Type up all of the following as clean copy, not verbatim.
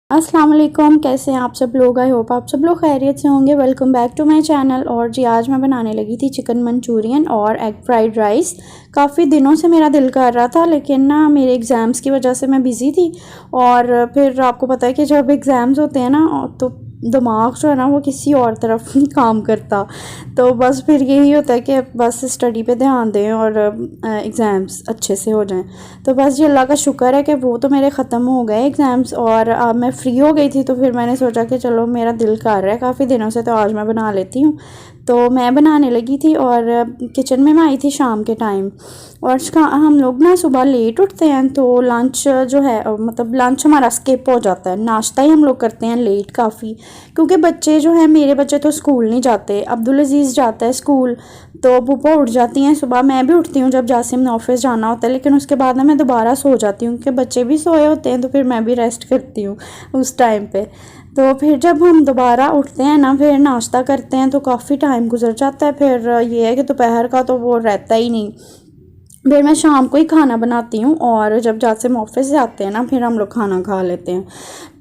अस्सलाम वालेकुम, कैसे हैं आप सब लोग। आई होप आप सब लोग खैरियत से होंगे। Welcome back to my channel. और जी आज मैं बनाने लगी थी चिकन मंचूरियन और एग फ्राइड राइस। काफ़ी दिनों से मेरा दिल कर रहा था, लेकिन ना मेरे एग्ज़ाम्स की वजह से मैं बिज़ी थी। और फिर आपको पता है कि जब एग्ज़ाम्स होते हैं ना तो दिमाग जो है ना वो किसी और तरफ नहीं काम करता। तो बस फिर यही होता है कि बस स्टडी पे ध्यान दें और एग्ज़ाम्स अच्छे से हो जाएं। तो बस जी अल्लाह का शुक्र है कि वो तो मेरे ख़त्म हो गए एग्ज़ाम्स और अब मैं फ्री हो गई थी। तो फिर मैंने सोचा कि चलो मेरा दिल कर रहा है काफ़ी दिनों से, तो आज मैं बना लेती हूँ। तो मैं बनाने लगी थी और किचन में मैं आई थी शाम के टाइम। और हम लोग ना सुबह लेट उठते हैं तो लंच जो है मतलब लंच हमारा स्किप हो जाता है। नाश्ता ही हम लोग करते हैं लेट काफ़ी, क्योंकि बच्चे जो हैं मेरे बच्चे तो स्कूल नहीं जाते। अब्दुल अजीज़ जाता है स्कूल, तो पुप्पा उठ जाती हैं सुबह। मैं भी उठती हूँ जब जासिम ने ऑफिस जाना होता है, लेकिन उसके बाद ना मैं दोबारा सो जाती हूँ क्योंकि बच्चे भी सोए होते हैं। तो फिर मैं भी रेस्ट करती हूँ उस टाइम पे। तो फिर जब हम दोबारा उठते हैं ना फिर नाश्ता करते हैं तो काफ़ी टाइम गुजर जाता है। फिर ये है कि दोपहर का तो वो रहता ही नहीं। फिर मैं शाम को ही खाना बनाती हूँ और जब जासिम ऑफिस से आते हैं ना फिर हम लोग खाना खा लेते हैं।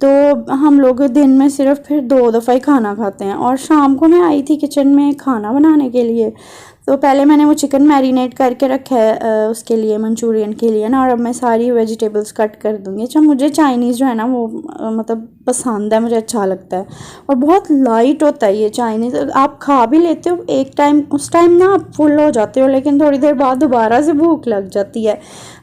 तो हम लोग दिन में सिर्फ फिर 2 दफ़ा ही खाना खाते हैं। और शाम को मैं आई थी किचन में खाना बनाने के लिए। तो पहले मैंने वो चिकन मैरिनेट करके रखा है उसके लिए, मंचूरियन के लिए ना। और अब मैं सारी वेजिटेबल्स कट कर दूँगी। अच्छा, मुझे चाइनीज़ जो है ना वो मतलब पसंद है, मुझे अच्छा लगता है। और बहुत लाइट होता है ये चाइनीज़, आप खा भी लेते हो एक टाइम, उस टाइम ना आप फुल हो जाते हो, लेकिन थोड़ी देर बाद दोबारा से भूख लग जाती है।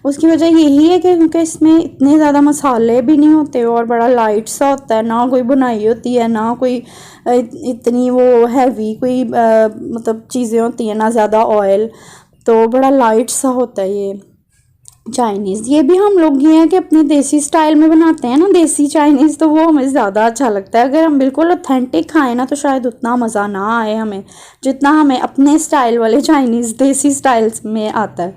उसकी वजह यही है कि क्योंकि इसमें इतने ज़्यादा मसाले भी नहीं होते और बड़ा लाइट सा होता है, ना कोई बुनाई होती है ना कोई इतनी वो हैवी कोई मतलब चीज़ें होती हैं, ना ज़्यादा ऑयल। तो बड़ा लाइट सा होता है ये चाइनीज़। ये भी हम लोग ये हैं कि अपने देसी स्टाइल में बनाते हैं ना देसी चाइनीज़, तो वो हमें ज़्यादा अच्छा लगता है। अगर हम बिल्कुल ऑथेंटिक खाएं ना तो शायद उतना मज़ा ना आए हमें जितना हमें अपने स्टाइल वाले चाइनीज़ देसी स्टाइल्स में आता है।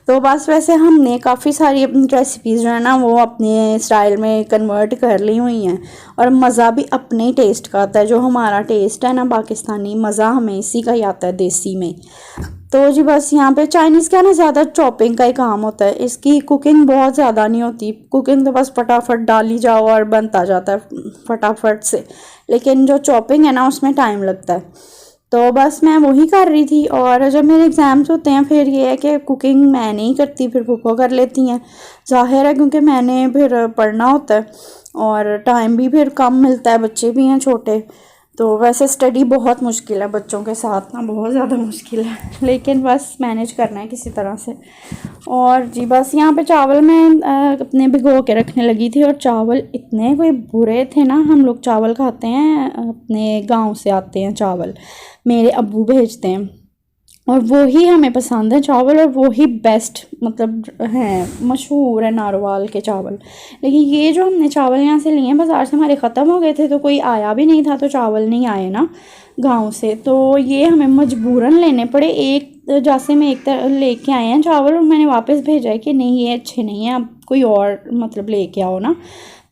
तो बस वैसे हमने काफ़ी सारी अपनी रेसिपीज़ जो है ना वो अपने स्टाइल में कन्वर्ट कर ली हुई हैं। और मज़ा भी अपने ही टेस्ट का आता है, जो हमारा टेस्ट है ना पाकिस्तानी, मज़ा हमें इसी का ही आता है देसी में। तो जी बस यहाँ पे चाइनीज़ का ना ज़्यादा चॉपिंग का ही काम होता है, इसकी कुकिंग बहुत ज़्यादा नहीं होती। कुकिंग तो बस फटाफट डाली जाओ और बनता जाता है फटाफट से, लेकिन जो चॉपिंग है ना उसमें टाइम लगता है। तो बस मैं वही कर रही थी। और जब मेरे एग्ज़ाम्स होते हैं फिर ये है कि कुकिंग मैं नहीं करती, फिर फूफा कर लेती हैं। ज़ाहिर है क्योंकि मैंने फिर पढ़ना होता है और टाइम भी फिर कम मिलता है, बच्चे भी हैं छोटे। तो वैसे स्टडी बहुत मुश्किल है बच्चों के साथ ना, बहुत ज़्यादा मुश्किल है, लेकिन बस मैनेज करना है किसी तरह से। और जी बस यहाँ पे चावल मैं अपने भिगो के रखने लगी थी। और चावल इतने कोई बुरे थे ना, हम लोग चावल खाते हैं अपने गांव से आते हैं चावल, मेरे अब्बू भेजते हैं और वो ही हमें पसंद है चावल, और वो ही बेस्ट मतलब हैं, मशहूर है नारवाल के चावल। लेकिन ये जो हमने चावल यहाँ से लिए हैं बाज़ार से, हमारे ख़त्म हो गए थे तो कोई आया भी नहीं था, तो चावल नहीं आए ना गांव से, तो ये हमें मजबूरन लेने पड़े। एक जैसे में एक लेके आए हैं चावल और मैंने वापस भेजा है कि नहीं ये अच्छे नहीं हैं, अब कोई और मतलब लेके आओ ना।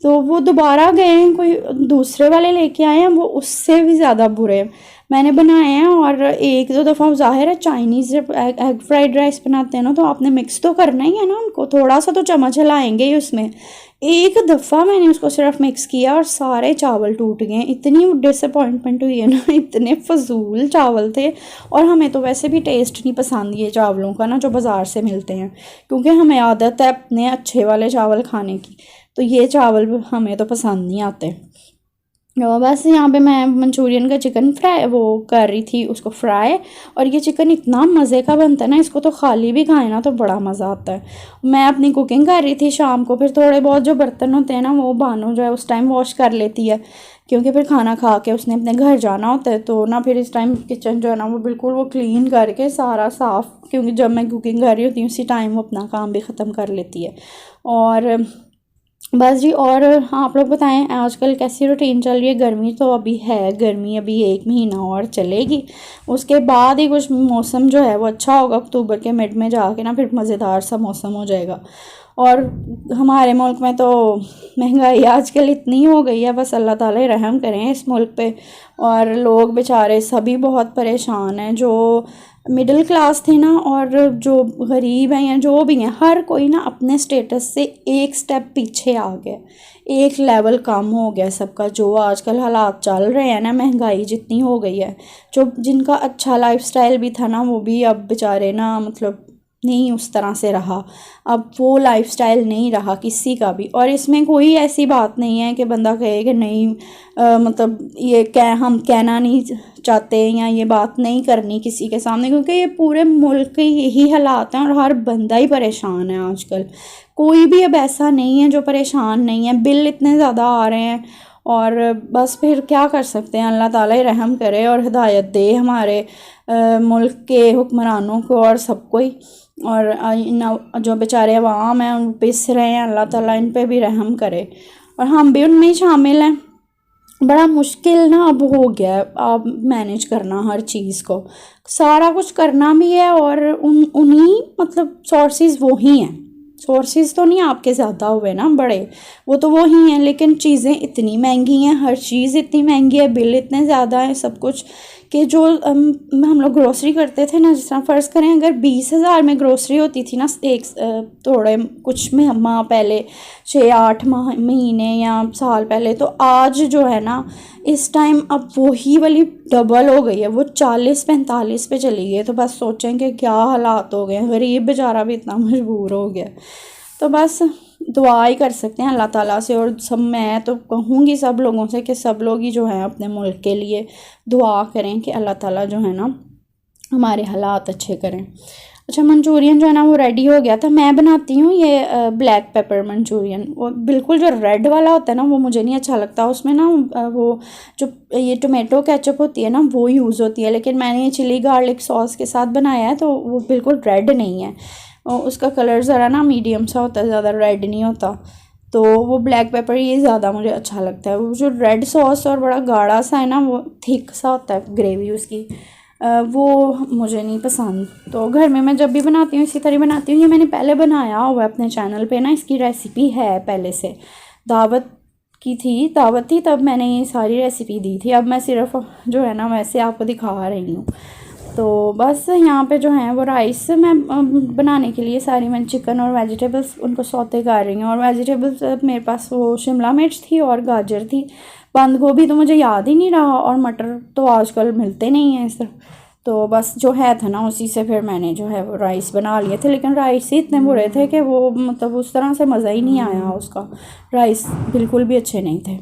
तो वो दोबारा गए हैं, कोई दूसरे वाले लेके आए हैं, वो उससे भी ज़्यादा बुरे मैंने बनाए हैं। और एक दो दफ़ा ज़ाहिर है चाइनीज़ जब एग फ्राइड राइस बनाते हैं ना तो आपने मिक्स तो करना ही है ना उनको, थोड़ा सा तो चम्मच हिलाएंगे ही उसमें। एक दफ़ा मैंने उसको सिर्फ मिक्स किया और सारे चावल टूट गए। इतनी डिसअपॉइंटमेंट हुई है ना, इतने फजूल चावल थे। और हमें तो वैसे भी टेस्ट नहीं पसंद ये चावलों का ना जो बाज़ार से मिलते हैं, क्योंकि हमें आदत है अपने अच्छे वाले चावल खाने की, तो ये चावल हमें तो पसंद नहीं आते। बस यहाँ पे मैं मंचूरियन का चिकन फ्राई वो कर रही थी, उसको फ्राई। और ये चिकन इतना मज़े का बनता है ना, इसको तो खाली भी खाए ना तो बड़ा मज़ा आता है। मैं अपनी कुकिंग कर रही थी शाम को, फिर थोड़े बहुत जो बर्तन होते हैं ना वो बानो जो है उस टाइम वॉश कर लेती है, क्योंकि फिर खाना खा के उसने अपने घर जाना होता है। तो ना फिर इस टाइम किचन जो है ना वो बिल्कुल वो क्लीन करके सारा साफ़, क्योंकि जब मैं कुकिंग कर रही होती हूँ उसी टाइम वो अपना काम भी ख़त्म कर लेती है। और बस जी। और हाँ, आप लोग बताएं आजकल कैसी रूटीन चल रही है। गर्मी तो अभी है, गर्मी अभी 1 महीना और चलेगी, उसके बाद ही कुछ मौसम जो है वो अच्छा होगा। अक्टूबर के मिड में जाके ना फिर मज़ेदार सा मौसम हो जाएगा। और हमारे मुल्क में तो महंगाई आजकल इतनी हो गई है, बस अल्लाह ताला रहम करें इस मुल्क पे। और लोग बेचारे सभी बहुत परेशान हैं, जो मिडिल क्लास थे ना, और जो गरीब हैं या जो भी हैं, हर कोई ना अपने स्टेटस से एक स्टेप पीछे आ गया, एक लेवल कम हो गया सबका। जो आजकल हालात चल रहे हैं ना, महंगाई जितनी हो गई है, जो जिनका अच्छा लाइफस्टाइल भी था ना, वो भी अब बेचारे ना मतलब नहीं उस तरह से रहा। अब वो लाइफस्टाइल नहीं रहा किसी का भी। और इसमें कोई ऐसी बात नहीं है कि बंदा कहे कि नहीं मतलब ये हम कहना नहीं चाहते या ये बात नहीं करनी किसी के सामने, क्योंकि ये पूरे मुल्क के यही हालात हैं और हर बंदा ही परेशान है आजकल। कोई भी अब ऐसा नहीं है जो परेशान नहीं है। बिल इतने ज़्यादा आ रहे हैं और बस फिर क्या कर सकते हैं। अल्लाह ताला ही रहम करे और हिदायत दे हमारे मुल्क के हुक्मरानों को और सबको ही। और जो बेचारे अवाम हैं उन पिस रहे हैं, अल्लाह ताला इन पे भी रहम करे और हम भी उनमें शामिल हैं। बड़ा मुश्किल ना अब हो गया है अब मैनेज करना हर चीज़ को, सारा कुछ करना भी है। और उन्हीं मतलब सोर्सेज वो ही हैं, सोर्सेज तो नहीं आपके ज़्यादा हुए ना बड़े, वो तो वो ही हैं, लेकिन चीज़ें इतनी महंगी हैं, हर चीज़ इतनी महंगी है, बिल इतने ज़्यादा है सब कुछ कि जो हम लोग ग्रोसरी करते थे ना, जिस तरह फ़र्ज़ करें अगर 20,000 में ग्रोसरी होती थी ना एक थोड़े कुछ माह पहले, 6-8 महीने या साल पहले, तो आज जो है ना इस टाइम अब वही वाली डबल हो गई है, वो 40-45 पे चली गई है। तो बस सोचें कि क्या हालात हो गए हैं, गरीब बेचारा भी इतना मजबूर हो गया। तो बस दुआ ही कर सकते हैं अल्लाह ताला से। और सब मैं तो कहूँगी सब लोगों से कि सब लोग ही जो हैं अपने मुल्क के लिए दुआ करें कि अल्लाह ताला जो है ना हमारे हालात अच्छे करें। अच्छा, मंचूरियन जो है ना वो रेडी हो गया था। मैं बनाती हूँ ये ब्लैक पेपर मंचूरियन, वो बिल्कुल जो रेड वाला होता है ना वो मुझे नहीं अच्छा लगता। उसमें ना वो जो ये टोमेटो केचप होती है ना वो यूज़ होती है, लेकिन मैंने ये चिली गार्लिक सॉस के साथ बनाया है तो वो बिल्कुल रेड नहीं है, और उसका कलर ज़रा ना मीडियम सा होता है, ज़्यादा रेड नहीं होता। तो वो ब्लैक पेपर ये ज़्यादा मुझे अच्छा लगता है। वो जो रेड सॉस और बड़ा गाढ़ा सा है ना, वो थिक सा होता है ग्रेवी उसकी, वो मुझे नहीं पसंद। तो घर में मैं जब भी बनाती हूँ इसी तरह बनाती हूँ। ये मैंने पहले बनाया हुआ है अपने चैनल पे ना, इसकी रेसिपी है पहले से, दावत थी तब मैंने ये सारी रेसिपी दी थी। अब मैं सिर्फ जो है ना वैसे आपको दिखा रही हूँ। तो बस यहाँ पे जो है वो राइस मैं बनाने के लिए सारी मैं चिकन और वेजिटेबल्स उनको सौते कर रही हूँ। और वेजिटेबल्स मेरे पास वो शिमला मिर्च थी और गाजर थी, बंद गोभी तो मुझे याद ही नहीं रहा, और मटर तो आजकल मिलते नहीं हैं इस तरह। तो बस जो है था ना उसी से फिर मैंने जो है वो राइस बना लिए थे, लेकिन राइस ही इतने बुरे थे कि वो मतलब उस तरह से मज़ा ही नहीं आया, उसका राइस बिल्कुल भी अच्छे नहीं थे।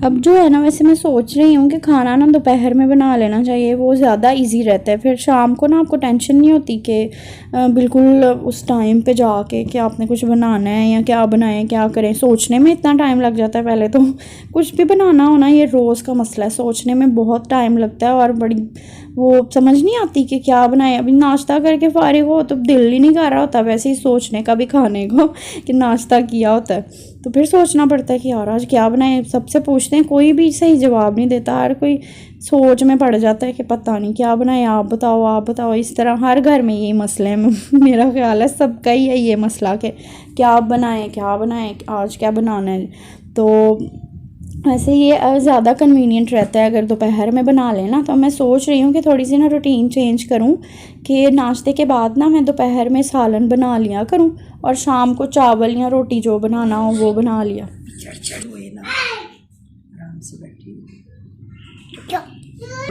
अब जो है ना वैसे मैं सोच रही हूँ कि खाना ना दोपहर में बना लेना चाहिए, वो ज़्यादा इजी रहता है। फिर शाम को ना आपको टेंशन नहीं होती कि बिल्कुल उस टाइम पे जाके कि आपने कुछ बनाना है या क्या बनाएं क्या करें, सोचने में इतना टाइम लग जाता है। पहले तो कुछ भी बनाना हो ना, ये रोज़ का मसला है, सोचने में बहुत टाइम लगता है और बड़ी वो समझ नहीं आती कि क्या बनाए। अभी नाश्ता करके फारिग हो तो दिल ही नहीं कर रहा होता वैसे ही सोचने का भी खाने को कि नाश्ता किया होता है, तो फिर सोचना पड़ता है कि यार आज क्या बनाए। सबसे पूछते हैं, कोई भी सही जवाब नहीं देता, हर कोई सोच में पड़ जाता है कि पता नहीं क्या बनाए, आप बताओ आप बताओ। इस तरह हर घर में यही मसले हैं मेरा ख्याल है सबका ही है ये मसला कि क्या बनाएं आज क्या बनाना है। तो वैसे ये ज़्यादा कन्वीनियंट रहता है अगर दोपहर में बना लेना। तो मैं सोच रही हूँ कि थोड़ी सी ना रूटीन चेंज करूँ कि नाश्ते के बाद ना मैं दोपहर में सालन बना लिया करूँ और शाम को चावल या रोटी जो बनाना हो वो बना लिया। आराम से बैठी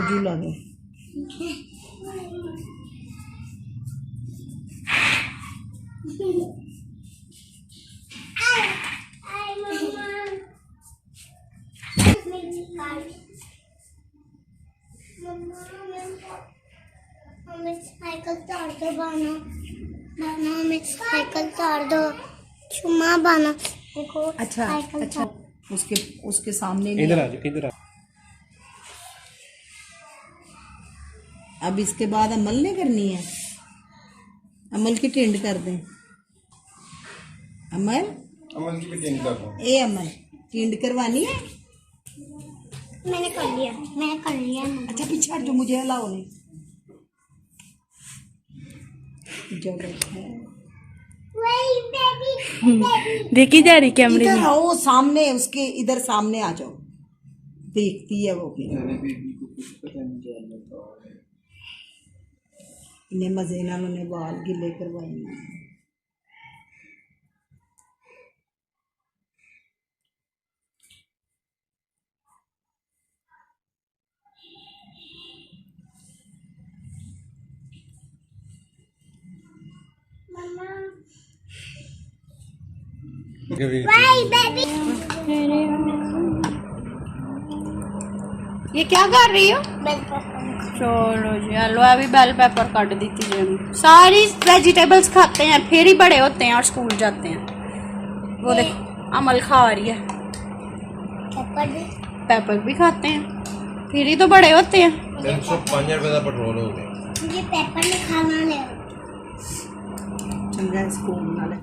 झूला दो। हमें साइकिल तार दो, बानो हमें साइकिल तार दो। चुम्मा बना देखो। अच्छा अच्छा, उसके उसके सामने नहीं। इधर आ जाओ, इधर आ। अब इसके बाद अमल नहीं करनी है, अमल की टिंड कर दें। अमल अमल की भी टिंड कर दो। ए अमल, टिंड करवानी है। मैंने कर लिया, मैंने कर लिया। अच्छा पीछे हट जो, मुझे हलाओ नहीं। जगह है, देखी जा रही कैमरे इधर में। आओ सामने, उसके इधर सामने आ जाओ, देखती है वो फिर। इन्हें मजे ना, उन्हें बाल गिले करवाए। ये क्या कर रही हो? चलो जी, हलो अभी बेल पेपर काट दी थी जी। सारी वेजिटेबल्स खाते हैं फिर ही बड़े होते हैं और स्कूल जाते हैं। वो देखो अमल खा रही है। पेपर भी खाते हैं फिर ही तो बड़े होते हैं। 305 रुपए का पेट्रोल हो गया। मुझे पेपर में खाना ले। चंगा स्कूल वाले।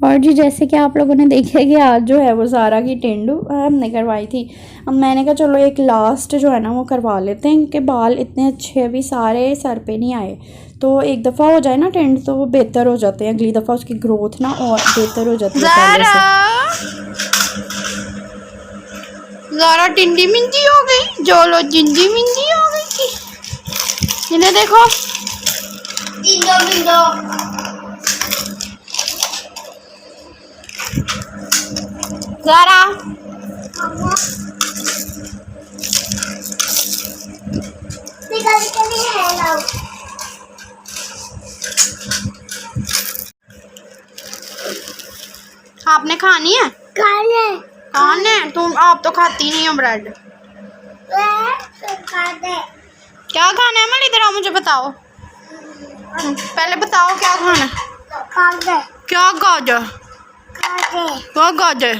और जी जैसे कि आप लोगों ने देखा कि आज जो है वो सारा की टेंडू हमने करवाई थी। अब मैंने कहा चलो एक लास्ट जो है ना वो करवा लेते हैं, क्योंकि बाल इतने अच्छे अभी सारे सर पे नहीं आए, तो एक दफ़ा हो जाए ना टेंड तो वो बेहतर हो जाते हैं, अगली दफ़ा उसकी ग्रोथ ना और बेहतर हो जाती है पहले से। ज़ारा टिंडी मिंडी हो गई, जोलो जिंजी मिंजी हो गई। इन्हें देखो डिंडो डिंडो। ज़ारा निकल के नहीं है लाओ। आपने खानी है? खाने तुम आप तो खाती नहीं हो ब्रेड। क्या खाना है? मैं इधर आओ, मुझे बताओ पहले बताओ क्या खाना है? क्या गाजर? क्या गाजर?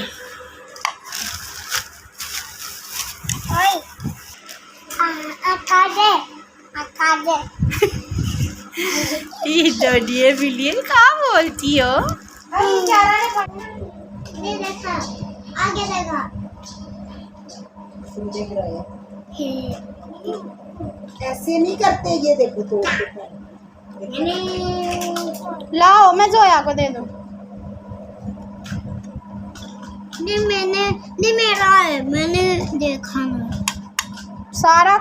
ये डोडिए बिलियन कहाँ बोलती हो? आगे देखा। देख रहा है ऐसे नहीं करते, ये देखो तो लाओ मैं जोया को दे दूँ। नहीं मैंने, नहीं मेरा है, मैंने देखा ना सारा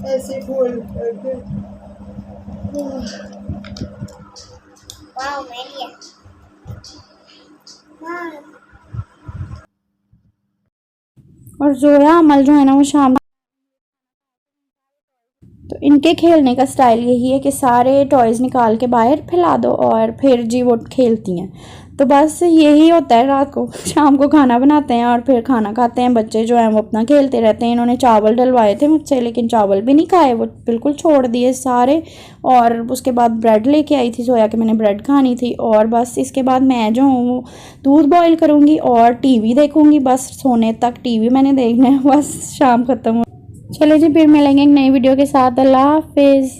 ऐसे बोल। वाह मेरी है। और जोया अमल जो है ना वो शाम, तो इनके खेलने का स्टाइल यही है कि सारे टॉयज़ निकाल के बाहर फैला दो और फिर जी वो खेलती हैं। तो बस यही होता है, रात को शाम को खाना बनाते हैं और फिर खाना खाते हैं। बच्चे जो हैं वो अपना खेलते रहते हैं। इन्होंने चावल डलवाए थे मुझसे, लेकिन चावल भी नहीं खाए, वो बिल्कुल छोड़ दिए सारे। और उसके बाद ब्रेड लेके आई थी सोया कि मैंने ब्रेड खानी थी। और बस इसके बाद मैं जो हूँ वो दूध बॉयल करूँगी और टीवी देखूँगी। बस सोने तक टीवी मैंने देखना है, बस शाम ख़त्म हो। चलो जी फिर मिलेंगे एक नई वीडियो के साथ। अल्लाह हाफिज़।